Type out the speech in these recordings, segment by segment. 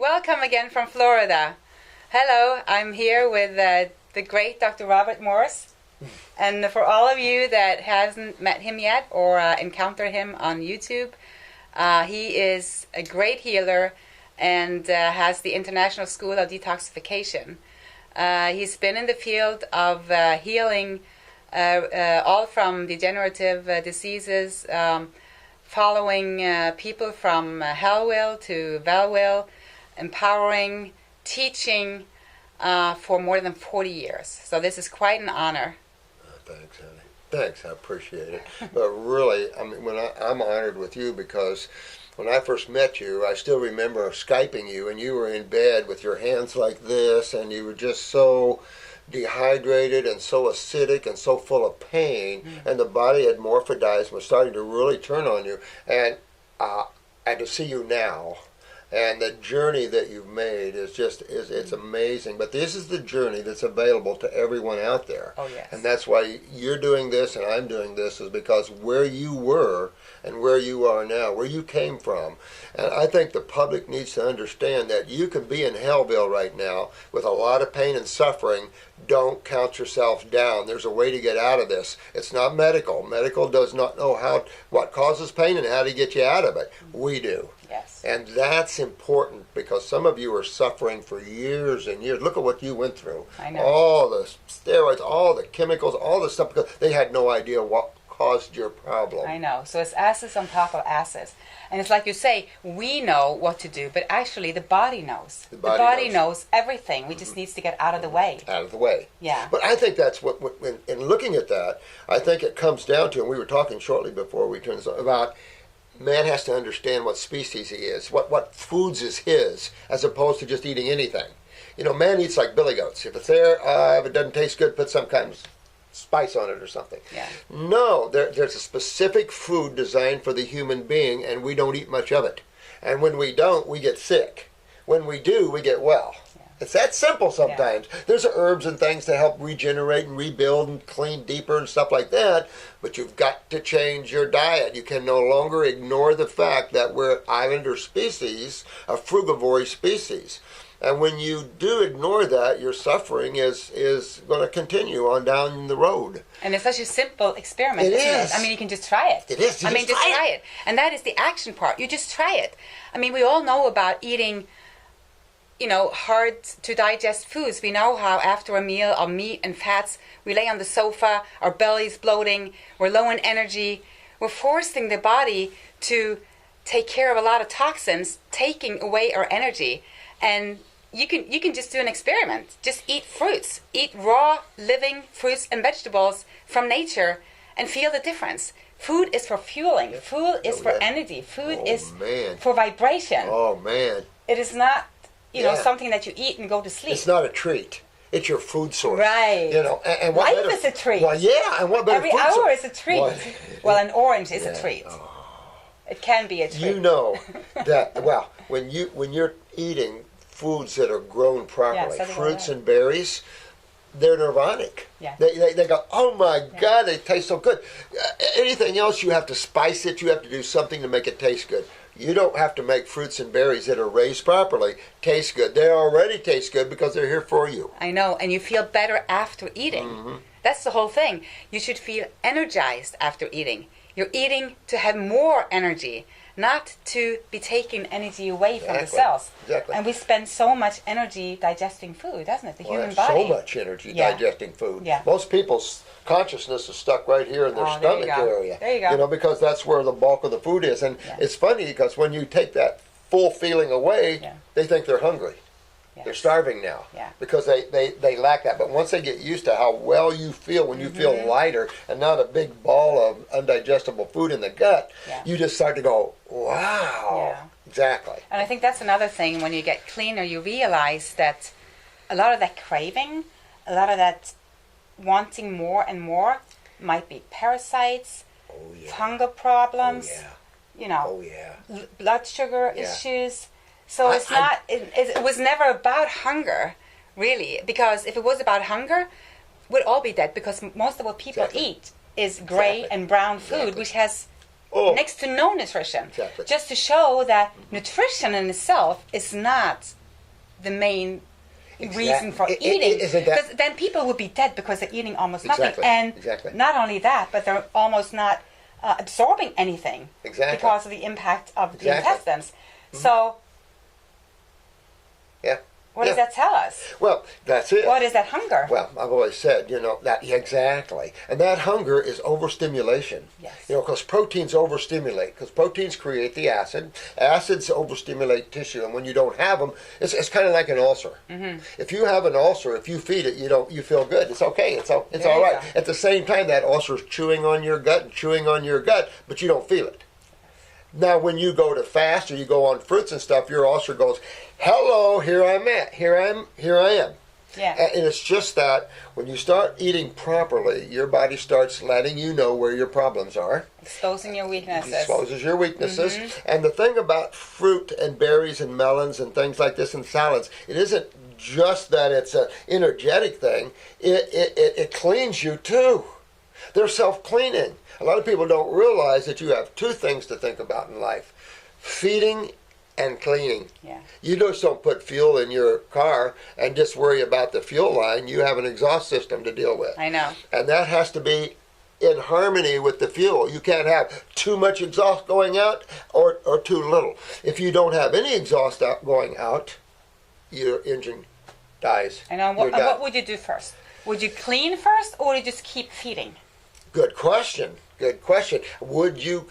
Welcome again from Florida. Hello, I'm here with the great Dr. Robert Morse. And for all of you that hasn't met him yet or encountered him on YouTube, he is a great healer and has the International School of Detoxification. He's been in the field of healing all from degenerative diseases, following people from hell will to well will, empowering, teaching for more than 40 years. So this is quite an honor. Thanks, honey. Thanks, I appreciate it. But really, I mean, I'm honored with you because when I first met you, I still remember Skyping you, and you were in bed with your hands like this, and you were just so dehydrated and so acidic and so full of pain, and the body had morphodized and was starting to really turn on you. And to see you now, and the journey that you've made is it's amazing. But this is the journey that's available to everyone out there. Oh, yes. And that's why you're doing this and I'm doing this, is because where you were and where you are now, where you came from. And I think the public needs to understand that you can be in Hellville right now with a lot of pain and suffering. Don't count yourself down. There's a way to get out of this. It's not medical. Medical does not know what causes pain and how to get you out of it. We do. Yes. And that's important because some of you are suffering for years and years. Look at what you went through. I know. All the steroids, all the chemicals, all the stuff, because they had no idea what caused your problem. I know. So it's acids on top of acids. And it's like you say, we know what to do, but actually the body knows. The body knows everything. We just needs to get out of the way. Out of the way. Yeah. But I think that's what in looking at that, I think it comes down to, and we were talking shortly before we turned this on, about man has to understand what species he is, what foods is his, as opposed to just eating anything. You know, man eats like billy goats. If it's there, if it doesn't taste good, put some kind of spice on it or something. Yeah. No, there's a specific food designed for the human being, and we don't eat much of it. And when we don't, we get sick. When we do, we get well. Yeah. It's that simple sometimes. Yeah. There's herbs and things to help regenerate and rebuild and clean deeper and stuff like that, but you've got to change your diet. You can no longer ignore the fact that we're an islander species, a frugivory species. And when you do ignore that, your suffering is going to continue on down the road. And it's such a simple experiment, isn't it? I mean, you can just try it. It is. I mean, just try it. And that is the action part. You just try it. I mean, we all know about eating, hard to digest foods. We know how after a meal of meat and fats, we lay on the sofa, our belly's bloating, we're low in energy. We're forcing the body to take care of a lot of toxins, taking away our energy. And you can just do an experiment. Just eat fruits. Eat raw, living fruits and vegetables from nature and feel the difference. Food is for fueling. Food is for energy. Food is for vibration. Oh, man. It is not, something that you eat and go to sleep. It's not a treat. It's your food source. Right. And life is a treat. Well, yeah. And what better Every food hour source? is a treat. Well, an orange is a treat. Oh. It can be a treat. You know that, when you're eating foods that are grown properly, fruits and berries, they're nirvanic. Yeah. They go, oh my God, they taste so good. Anything else, you have to spice it, you have to do something to make it taste good. You don't have to make fruits and berries that are raised properly taste good. They already taste good because they're here for you. I know, and you feel better after eating. Mm-hmm. That's the whole thing. You should feel energized after eating. You're eating to have more energy, not to be taking energy away from the cells. Exactly. And we spend so much energy digesting food, doesn't it? The human body. So much energy digesting food. Yeah. Most people's consciousness is stuck right here in their stomach area. There you go. Because that's where the bulk of the food is. And it's funny because when you take that full feeling away, they think they're hungry. Yes. They're starving now because they lack that. But once they get used to how well you feel when you feel lighter and not a big ball of undigestible food in the gut, you just start to go, wow. Yeah. Exactly. And I think that's another thing. When you get cleaner, you realize that a lot of that craving, a lot of that wanting more and more might be parasites, fungal problems, blood sugar issues. So it's not. It was never about hunger, really. Because if it was about hunger, we'd all be dead. Because most of what people eat is gray and brown food, which has next to no nutrition. Exactly. Just to show that nutrition in itself is not the main reason for eating. Because then people would be dead because they're eating almost nothing. And not only that, but they're almost not absorbing anything because of the impact of the intestines. So, what does that tell us? Well, that's it. What is that hunger? Well, I've always said, that exactly. And that hunger is overstimulation. Yes. Because proteins overstimulate. Because proteins create the acid. Acids overstimulate tissue. And when you don't have them, it's kind of like an ulcer. Mm-hmm. If you have an ulcer, if you feed it, you feel good. It's okay. It's all right. At the same time, that ulcer is chewing on your gut, but you don't feel it. Now, when you go to fast or you go on fruits and stuff, your ulcer goes, hello, here I'm at. Here I am. Yeah. And it's just that when you start eating properly, your body starts letting you know where your problems are. Exposing your weaknesses. Exposes your weaknesses. Mm-hmm. And the thing about fruit and berries and melons and things like this and salads, it isn't just that it's an energetic thing. It cleans you too. They're self-cleaning. A lot of people don't realize that you have two things to think about in life: feeding and cleaning. Yeah. You just don't put fuel in your car and just worry about the fuel line. You have an exhaust system to deal with. I know. And that has to be in harmony with the fuel. You can't have too much exhaust going out or too little. If you don't have any exhaust going out, your engine dies. I know. What would you do first? Would you clean first, or would you just keep feeding? Good question. Would you,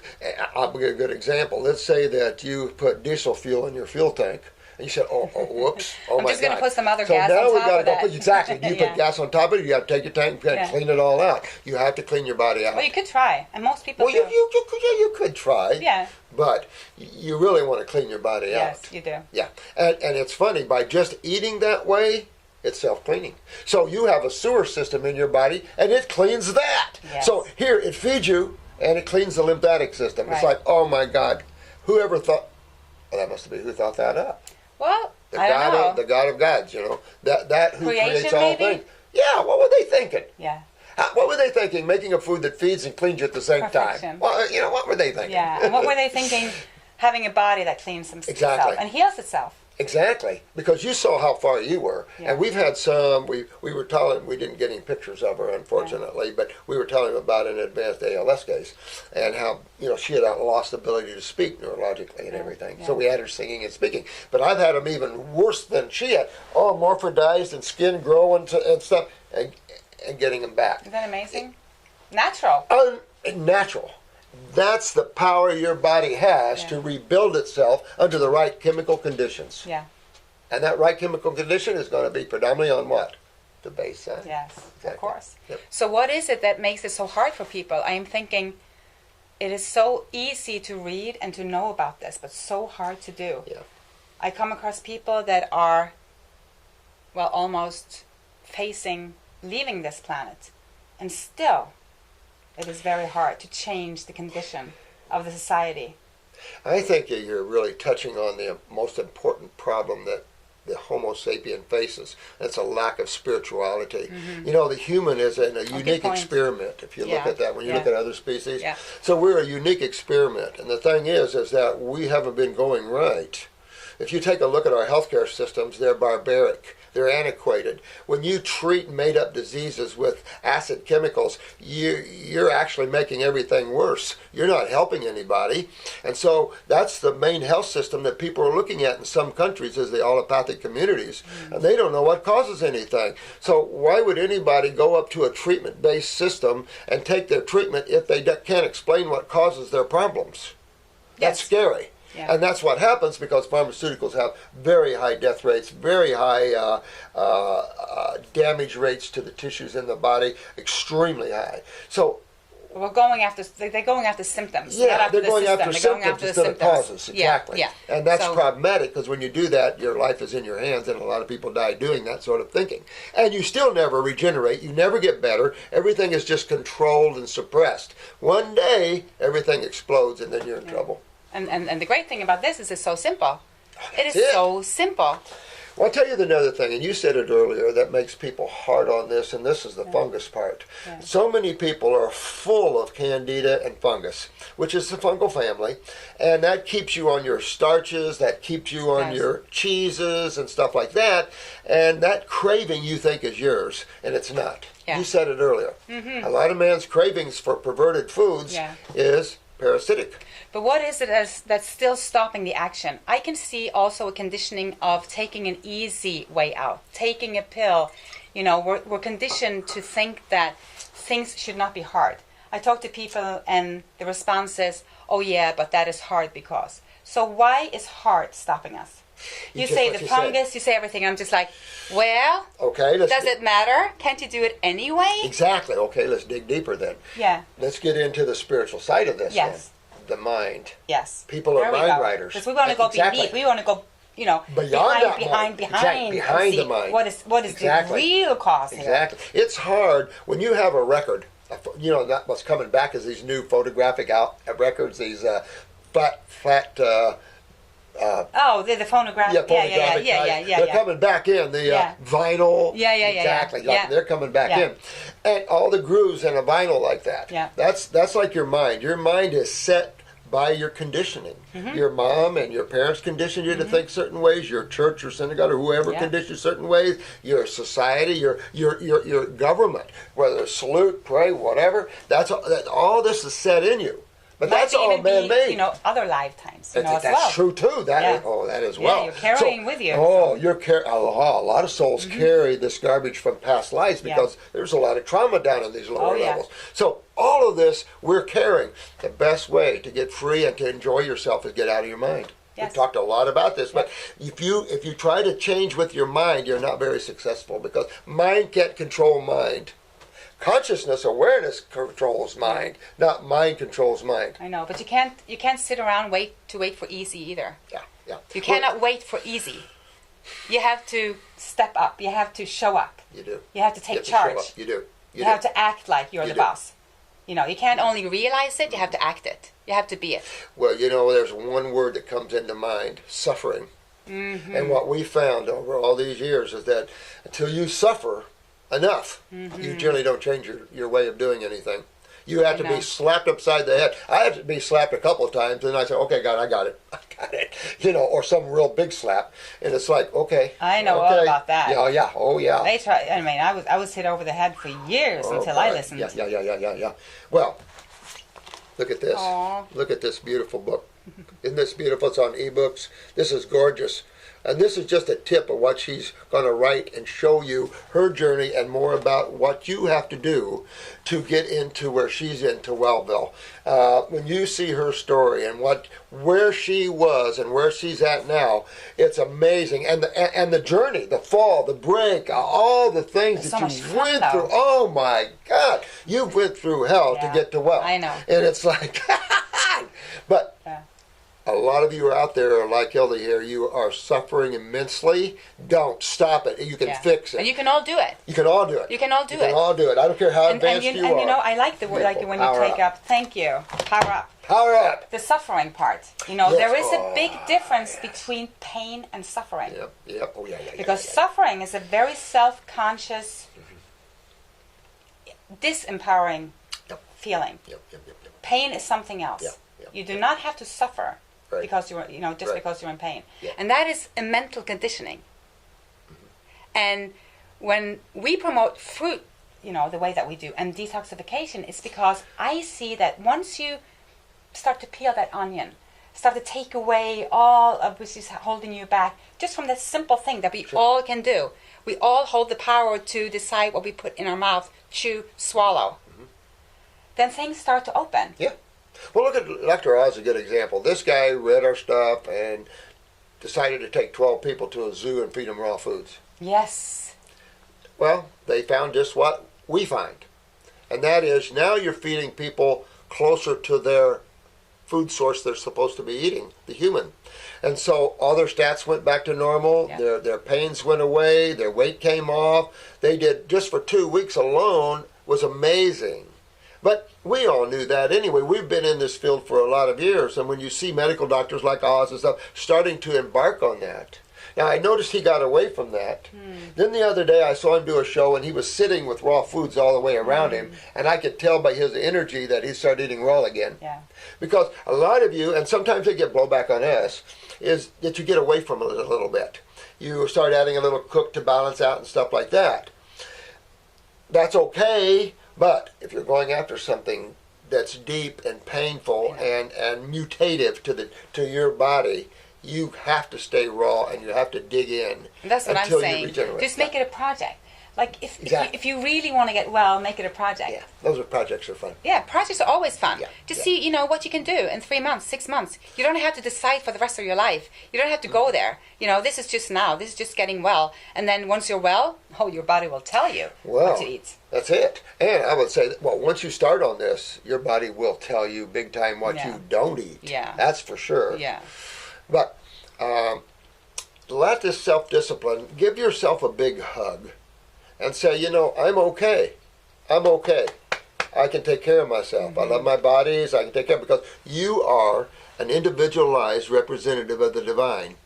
I'll give a good example. Let's say that you put diesel fuel in your fuel tank, and you said, whoops, oh my God. I'm just going to put some other gas on top of that. Exactly. You put gas on top of it, you have to take your tank and clean it all out. You have to clean your body out. Well, you could try, and most people do. You could try. Yeah. But you really want to clean your body out. Yes, you do. Yeah. And it's funny, by just eating that way, it's self-cleaning. So you have a sewer system in your body, and it cleans that. Yes. So here, it feeds you, and it cleans the lymphatic system. Right. It's like, oh my God, whoever thought, well, that must be who thought that up. Well, I don't know. The God of gods, that who creates all things. Yeah, what were they thinking? Yeah. What were they thinking? Making a food that feeds and cleans you at the same time. Well, what were they thinking? Yeah, and what were they thinking? Having a body that cleans itself and heals itself. Exactly, because you saw how far you were, and we've had some. We were telling, we didn't get any pictures of her, unfortunately, but we were telling about an advanced ALS case, and how she had lost the ability to speak neurologically and everything. So we had her singing and speaking, but I've had them even worse than she had. Morphodized and skin growing and stuff, and getting them back. Isn't that amazing? Natural. Natural. That's the power your body has to rebuild itself under the right chemical conditions. Yeah. And that right chemical condition is going to be predominantly on what? The base side. Yes, exactly. Of course. Yep. So what is it that makes it so hard for people? I am thinking it is so easy to read and to know about this, but so hard to do. Yeah. I come across people that are, almost leaving this planet, and still it is very hard to change the condition of the society. I think you're really touching on the most important problem that the Homo sapien faces. That's a lack of spirituality. Mm-hmm. The human is in a unique experiment, if you look at that, when you look at other species. Yeah. So we're a unique experiment. And the thing is that we haven't been going right. If you take a look at our healthcare systems, they're barbaric. They're antiquated. When you treat made-up diseases with acid chemicals, you're actually making everything worse. You're not helping anybody. And so that's the main health system that people are looking at in some countries is the allopathic communities. And they don't know what causes anything. So why would anybody go up to a treatment-based system and take their treatment if they can't explain what causes their problems? That's scary. Yeah. And that's what happens because pharmaceuticals have very high death rates, very high damage rates to the tissues in the body, extremely high. So they're going after symptoms. Yeah, they're going after symptoms instead of causes. Exactly. Yeah. And that's problematic because when you do that, your life is in your hands, and a lot of people die doing that sort of thinking. And you still never regenerate. You never get better. Everything is just controlled and suppressed. One day, everything explodes, and then you're in trouble. And the great thing about this is it's so simple. It is so simple. Well, I'll tell you another thing, and you said it earlier, that makes people hard on this, and this is the fungus part. Yeah. So many people are full of candida and fungus, which is the fungal family, and that keeps you on your starches, that keeps you on your cheeses and stuff like that, and that craving you think is yours, and it's not. Yeah. You said it earlier. A lot of man's cravings for perverted foods is parasitic. But what is it that's still stopping the action? I can see also a conditioning of taking an easy way out, taking a pill. You know, we're conditioned to think that things should not be hard. I talk to people and the response is, oh yeah, but that is hard because. So why is hard stopping us? You say the fungus, you say everything. I'm just like, well, okay, does it matter? Can't you do it anyway? Exactly. Okay, let's dig deeper then. Yeah. Let's get into the spiritual side of this. Yes. Then. The mind. Yes. People are mind writers. Because we want to go beneath. We want to go, you know, behind the mind. What is the real cause here? Exactly. It's hard when you have a record. You know, that what's coming back is these new photographic records. These flat. They're the phonograph. Yeah. They're coming back in the vinyl. Exactly. They're coming back in, and all the grooves in a vinyl like that. Yeah. That's like your mind. Your mind is set by your conditioning. Your mom and your parents conditioned you to think certain ways. Your church or synagogue or whoever conditioned you certain ways. Your society, your government, whether it's salute, pray, whatever. That's all this is set in you. But that's all man-made. You know, other lifetimes. That's true too. That is well. Yeah, you're carrying with you. Oh, a lot of souls carry this garbage from past lives because there's a lot of trauma down in these lower levels. So all of this we're carrying. The best way to get free and to enjoy yourself is get out of your mind. Yes. We've talked a lot about this, but if you try to change with your mind, you're not very successful because mind can't control mind. Consciousness, awareness controls mind, not mind controls mind. I know, but you can't sit around wait for easy either. Yeah. You cannot wait for easy. You have to step up. You have to show up. You do. You have to take charge. You do. You have to act like you're the boss. You know, you can't only realize it, you have to act it. You have to be it. Well, you know, there's one word that comes into mind, suffering. And what we found over all these years is that until you suffer enough, you generally don't change your way of doing anything. You have to be slapped upside the head. I have to be slapped a couple of times, and I say, okay, God, I got it. You know, or some real big slap. And it's like, okay. I know all about that. Yeah. Oh, yeah. They try. I mean, I was hit over the head for years until I listened. Yeah. Well, look at this. Aww. Look at this beautiful book. Isn't this beautiful? It's on ebooks. This is gorgeous. And this is just a tip of what she's going to write and show you her journey and more about what you have to do to get into where she's into Wellville. When you see her story and where she was and where she's at now, it's amazing. And the journey, the fall, the break, all the things that you went through. Oh my God, you went through hell to get to well. I know. And it's like, but. A lot of you are out there like Hilde here. You are suffering immensely. Don't stop it. You can fix it. And you can all do it. You can all do it. You can all do it. You can all do it. I don't care how advanced you are. And you know, I like the word, like when you take up. Thank you. Power up. Power up. The suffering part. You know, there is a big difference between pain and suffering. Yep. Oh, yeah. Because suffering is a very self-conscious, disempowering feeling. Yep. Pain is something else. Yep. You do not have to suffer. Because you're, because you're in pain, and that is a mental conditioning. And when we promote fruit, you know, the way that we do, and detoxification, it's because I see that once you start to peel that onion, start to take away all of which is holding you back, just from that simple thing that we all can do. We all hold the power to decide what we put in our mouth, chew, swallow. Then things start to open. Yeah. Well, look at Dr. Oz, a good example. This guy read our stuff and decided to take 12 people to a zoo and feed them raw foods. Yes. Well, they found just what we find. And that is now you're feeding people closer to their food source they're supposed to be eating, the human. And so all their stats went back to normal. Yeah. Their pains went away. Their weight came off. They did, just for 2 weeks alone, was amazing. But we all knew that anyway. We've been in this field for a lot of years, and when you see medical doctors like Oz and stuff starting to embark on that, Now, I noticed he got away from that. Then the other day I saw him do a show and he was sitting with raw foods all the way around him, and I could tell by his energy that he started eating raw again. Yeah. Because a lot of you, and sometimes they get blowback on us, is that you get away from it a little bit. You start adding a little cook to balance out and stuff like that. That's okay, but if you're going after something that's deep and painful and mutative to your body, you have to stay raw and you have to dig in. And that's what I'm saying. Just make it a project. Like if you really want to get well, make it a project. Yeah, those projects are fun. Yeah, projects are always fun. Yeah. Just see, what you can do in 3 months, 6 months. You don't have to decide for the rest of your life. You don't have to go there. This is just now. This is just getting well. And then once you're well, your body will tell you what to eat. That's it. And I would say, once you start on this, your body will tell you big time what you don't eat. Yeah. That's for sure. Yeah. But let this self-discipline, give yourself a big hug and say, I'm okay. I'm okay. I can take care of myself. I love my bodies. I can take care of it, because you are an individualized representative of the divine.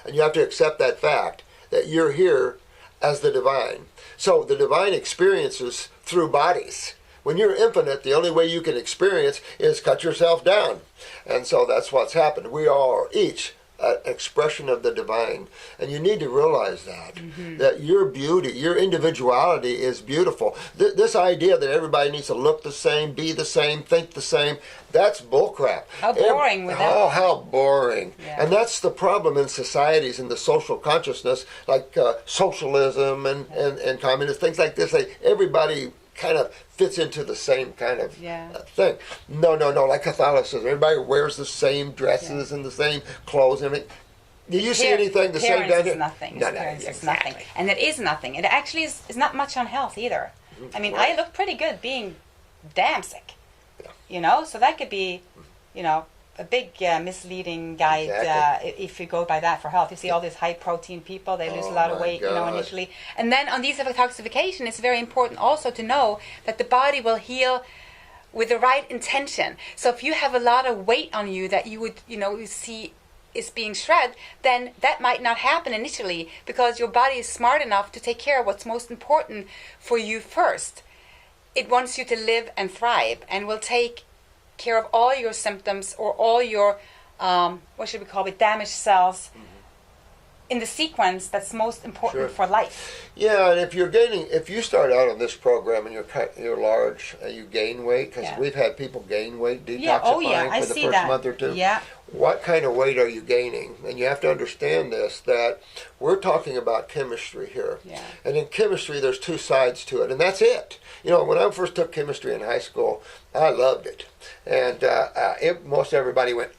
And you have to accept that fact that you're here as the divine. So the divine experiences through bodies. When you're infinite, the only way you can experience is cut yourself down. And so that's what's happened. We are each an expression of the divine. And you need to realize that, that your beauty, your individuality is beautiful. This idea that everybody needs to look the same, be the same, think the same, that's bullcrap. How boring with that. Oh, how boring. Yeah. And that's the problem in societies, in the social consciousness, like socialism and communist, things like this. Everybody kind of fits into the same kind of thing. No, like Catholicism. Everybody wears the same dresses and the same clothes. I mean, do you see anything the same down here? Nothing. No, Appearance is exactly. nothing. And it is nothing. It actually is not much on health either. I mean, I look pretty good being damn sick. Yeah. So that could be, a big misleading guide if you go by that for health. You see all these high protein people, they lose a lot of weight, initially. And then on detoxification, it's very important also to know that the body will heal with the right intention. So if you have a lot of weight on you that you would, you see is being shredded, then that might not happen initially, because your body is smart enough to take care of what's most important for you first. It wants you to live and thrive, and will take care of all your symptoms or all your damaged cells in the sequence that's most important for life. Yeah, and if you start out on this program and you're large and you gain weight, because we've had people gain weight detoxifying for the first month or two. Yeah. What kind of weight are you gaining? And you have to understand this, that we're talking about chemistry here. Yeah. And in chemistry, there's two sides to it, and that's it. When I first took chemistry in high school, I loved it. And most everybody went,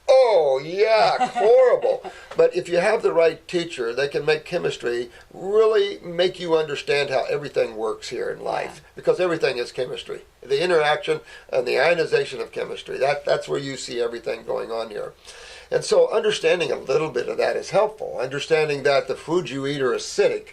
oh, yeah, horrible. But if you have the right teacher, they can make chemistry really make you understand how everything works here in life. Because everything is chemistry. The interaction and the ionization of chemistry, that's where you see everything going on here. And so understanding a little bit of that is helpful. Understanding that the foods you eat are acidic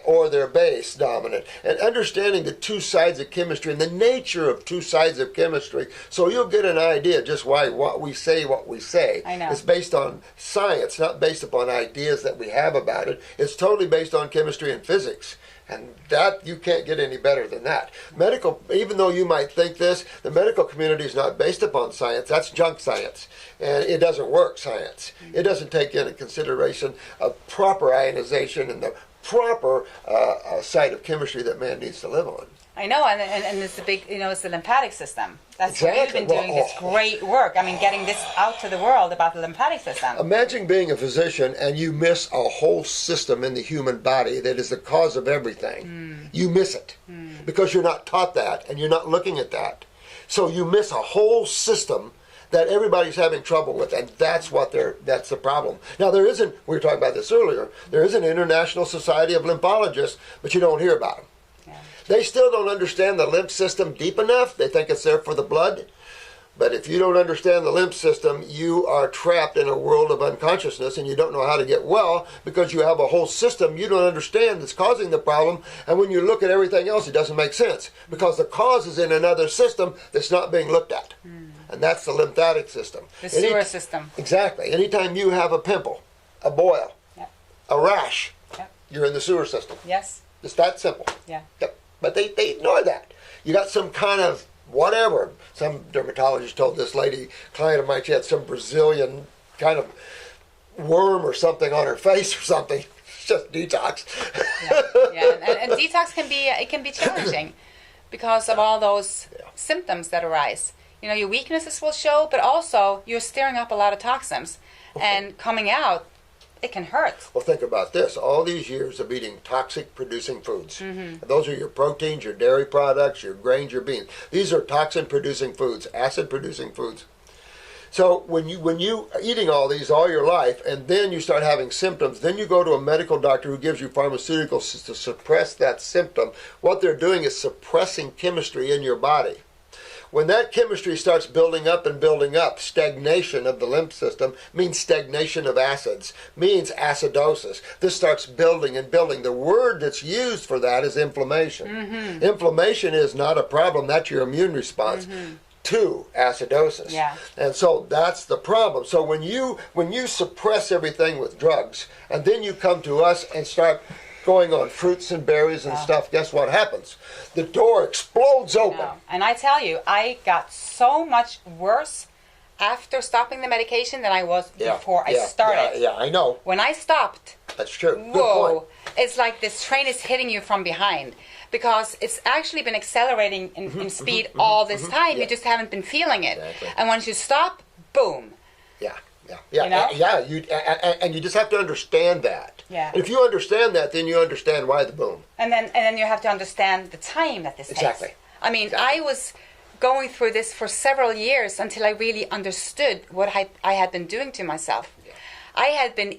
or they're base dominant. And understanding the two sides of chemistry and the nature of two sides of chemistry, so you'll get an idea just why what we say I know. is based on science, not based upon ideas that we have about it. It's totally based on chemistry and physics. And that, you can't get any better than that. Medical, even though you might think this, the medical community is not based upon science. That's junk science. And it doesn't work science. It doesn't take into consideration a proper ionization and the proper site of chemistry that man needs to live on. I know, and it's the big, it's the lymphatic system. That's exactly. You've been doing this great work. I mean, getting this out to the world about the lymphatic system. Imagine being a physician and you miss a whole system in the human body that is the cause of everything. You miss it because you're not taught that and you're not looking at that. So you miss a whole system that everybody's having trouble with, and that's the problem. Now we were talking about this earlier, there is an International Society of Lymphologists, but you don't hear about them. They still don't understand the lymph system deep enough. They think it's there for the blood. But if you don't understand the lymph system, you are trapped in a world of unconsciousness and you don't know how to get well because you have a whole system you don't understand that's causing the problem. And when you look at everything else, it doesn't make sense because the cause is in another system that's not being looked at. And that's the lymphatic system. The sewer system. Exactly. Anytime you have a pimple, a boil, trash, Yep. you're in the sewer system. Yes. It's that simple. Yeah. Yep. But they ignore that. You got some kind of whatever. Some dermatologist told this lady, client of mine, she had some Brazilian kind of worm or something on her face or something. It's just detox. And detox can be challenging because of all those symptoms that arise. You know, your weaknesses will show, but also you're stirring up a lot of toxins, and coming out, it can hurt. Well, think about this. All these years of eating toxic-producing foods. Those are your proteins, your dairy products, your grains, your beans. These are toxin-producing foods, acid-producing foods. So when you are eating all these all your life, and then you start having symptoms, then you go to a medical doctor who gives you pharmaceuticals to suppress that symptom. What they're doing is suppressing chemistry in your body. When that chemistry starts building up and building up, stagnation of the lymph system means stagnation of acids, means acidosis. This starts building and building. The word that's used for that is inflammation. Inflammation is not a problem. That's your immune response to acidosis. Yeah. And so that's the problem. So when you suppress everything with drugs, and then you come to us and start going on fruits and berries and stuff, guess what happens? The door explodes open. No. And I tell you, I got so much worse after stopping the medication than I was before I started. Yeah, I know. When I stopped, That's true. Good whoa, point. it's like this train is hitting you from behind, because it's actually been accelerating in speed all this time. You just haven't been feeling it. Exactly. And once you stop, boom. Yeah. You know? And you just have to understand that. Yeah. And if you understand that, then you understand why the boom. And then you have to understand the time that this Exactly. takes. I mean, I was going through this for several years until I really understood what I had been doing to myself. Yeah. I had been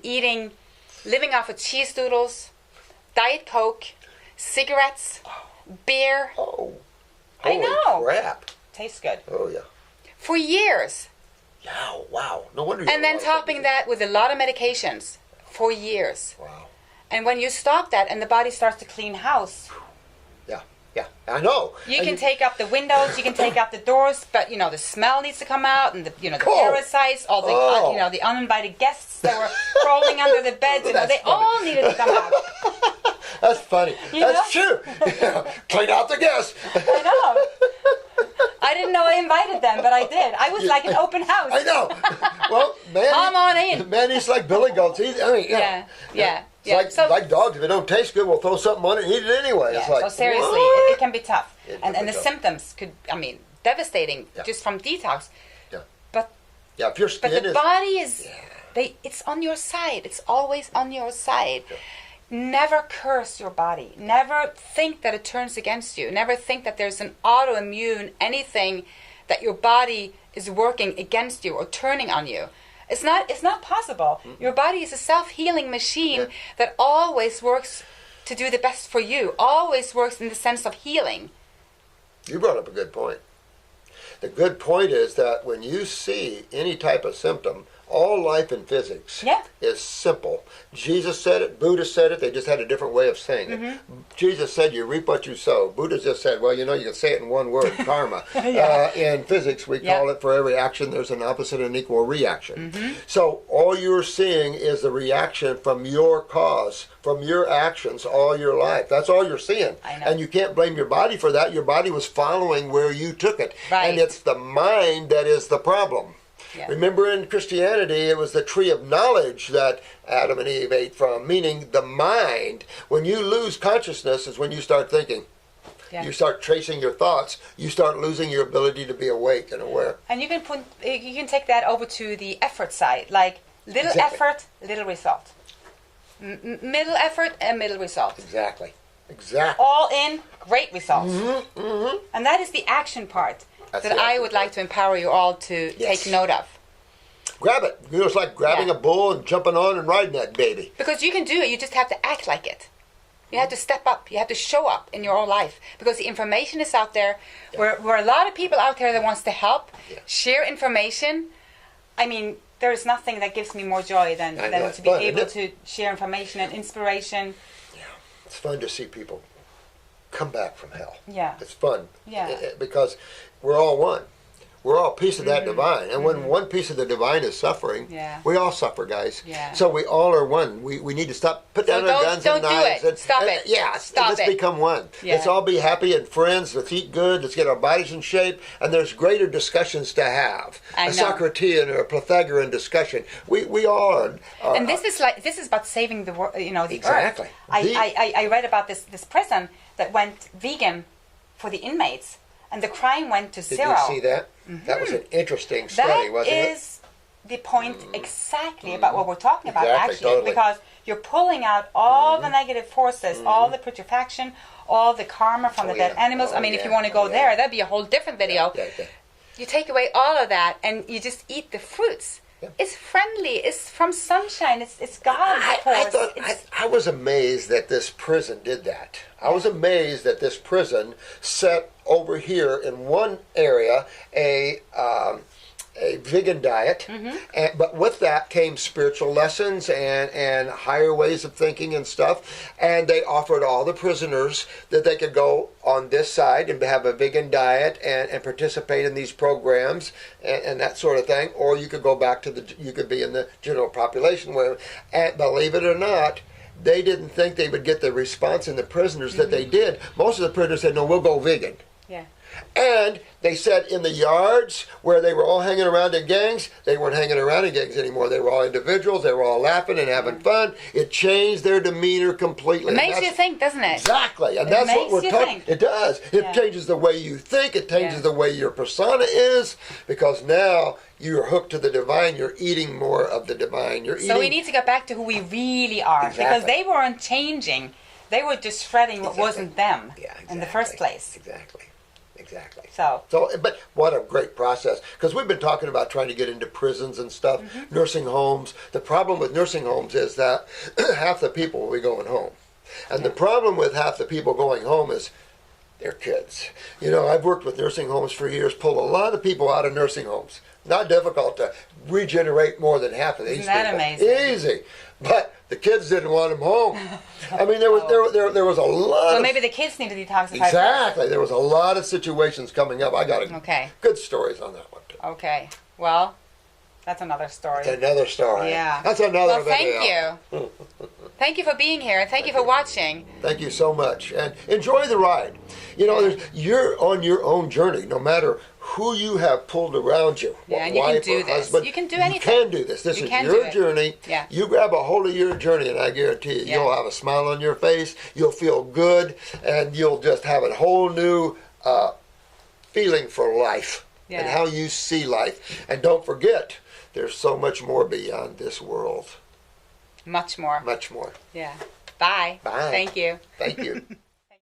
living off of cheese doodles, Diet Coke, cigarettes, beer. Oh. I know. Holy crap. Tastes good. Oh, yeah. For years. Yeah, wow. No wonder you And then topping that with a lot of medications for years. Wow. And when you stop that and the body starts to clean house, Yeah, I know. you can take up the windows, you can take up the doors, but you know the smell needs to come out, and the parasites, all the the uninvited guests that were crawling under the beds, they all needed to come out. That's funny. That's true. Clean out the guests. I know. I didn't know I invited them, but I did. I was like an open house. I know. Well, man, come on in. Man, he's like billy goats. It's like dogs. If it don't taste good, we'll throw something on it and eat it anyway. Yeah. It's like, so seriously, it can be tough. And the symptoms could, devastating just from detox. Yeah. But if your skin the body is, it's on your side. It's always on your side. Yeah. Never curse your body. Never think that it turns against you. Never think that there's an autoimmune, anything that your body is working against you or turning on you. It's not possible. Your body is a self-healing machine that always works to do the best for you. Always works in the sense of healing. You brought up a good point. The good point is that when you see any type of symptom, all life in physics is simple. Jesus said it, Buddha said it, they just had a different way of saying it. Jesus said you reap what you sow. Buddha just said, well, you can say it in one word, karma. In physics, we call it for every action, there's an opposite and equal reaction. So all you're seeing is the reaction from your cause, from your actions all your life. That's all you're seeing. I know. And you can't blame your body for that. Your body was following where you took it. Right. And it's the mind that is the problem. Yeah. Remember, in Christianity, it was the tree of knowledge that Adam and Eve ate from, meaning the mind. When you lose consciousness is when you start thinking. Yeah. You start tracing your thoughts. You start losing your ability to be awake and aware. And you can take that over to the effort side, like little effort, little result. Middle effort and middle result. Exactly. All in, great results. And that is the action part. That I would like to empower you all to take note of. Grab it. It's like grabbing a bull and jumping on and riding that baby. Because you can do it, you just have to act like it. You have to step up. You have to show up in your own life. Because the information is out there. We're a lot of people out there that wants to help, share information. I mean, there is nothing that gives me more joy than to be able to share information and inspiration. Yeah, it's fun to see people come back from hell. Yeah. It's fun. Yeah. Because we're all one. We're all a piece of that divine. And when one piece of the divine is suffering, we all suffer, guys. Yeah. So we all are one. We need to stop, put down our guns and knives. Stop it. Yeah, Stop let's become one. Yeah. Let's all be happy and friends. Let's eat good. Let's get our bodies in shape. And there's greater discussions to have. I know. A Socratean or a Pythagorean discussion. We all are. And this is about saving the world, the exactly. earth. I read about this prison that went vegan for the inmates, and the crime went to zero. Did you see that? That was an interesting study, wasn't it? That is the point exactly about what we're talking about, Exactly, actually, totally. because you're pulling out all the negative forces, all the putrefaction, all the karma from the dead animals. I mean, if you want to go there, that'd be a whole different video. You take away all of that, and you just eat the fruits. It's friendly. It's from sunshine. It's God's force. I was amazed that this prison did that. I was amazed that this prison set over here in one area a vegan diet, but with that came spiritual lessons and higher ways of thinking and stuff. And they offered all the prisoners that they could go on this side and have a vegan diet and participate in these programs and that sort of thing. Or you could go back to you could be in the general population where, and believe it or not, they didn't think they would get the response in the prisoners that they did. Most of the prisoners said, no, we'll go vegan. Yeah. And they said in the yards where they were all hanging around in gangs, they weren't hanging around in gangs anymore. They were all individuals. They were all laughing and having fun. It changed their demeanor completely. It makes you think, doesn't it? Exactly. And that's what we're talking. It does. It changes the way you think. It changes the way your persona is, because now you're hooked to the divine. You're eating more of the divine. So we need to get back to who we really are, because they weren't changing. They were just shredding what wasn't them in the first place. Exactly. So, but what a great process, because we've been talking about trying to get into prisons and stuff, nursing homes. The problem with nursing homes is that half the people will be going home. And the problem with half the people going home is their kids. I've worked with nursing homes for years, pulled a lot of people out of nursing homes. Not difficult to regenerate more than half of these people. Isn't that amazing? Easy. But the kids didn't want them home. I mean, there was a lot. So maybe the kids need to detoxify. Exactly. First. There was a lot of situations coming up. I got good stories on that one too. Okay. Well, that's another story. That's another story. Yeah. That's another video. Thank you. Thank you for being here, and thank you for watching. Thank you so much, and enjoy the ride. You're on your own journey, no matter who you have pulled around you. Yeah, and you can do this. You can do anything. You can do this. This is your journey. Yeah. You grab a hold of your journey, and I guarantee you, you'll have a smile on your face. You'll feel good, and you'll just have a whole new feeling for life and how you see life. And don't forget, there's so much more beyond this world. Much more. Much more. Yeah. Bye. Bye. Thank you. Thank you.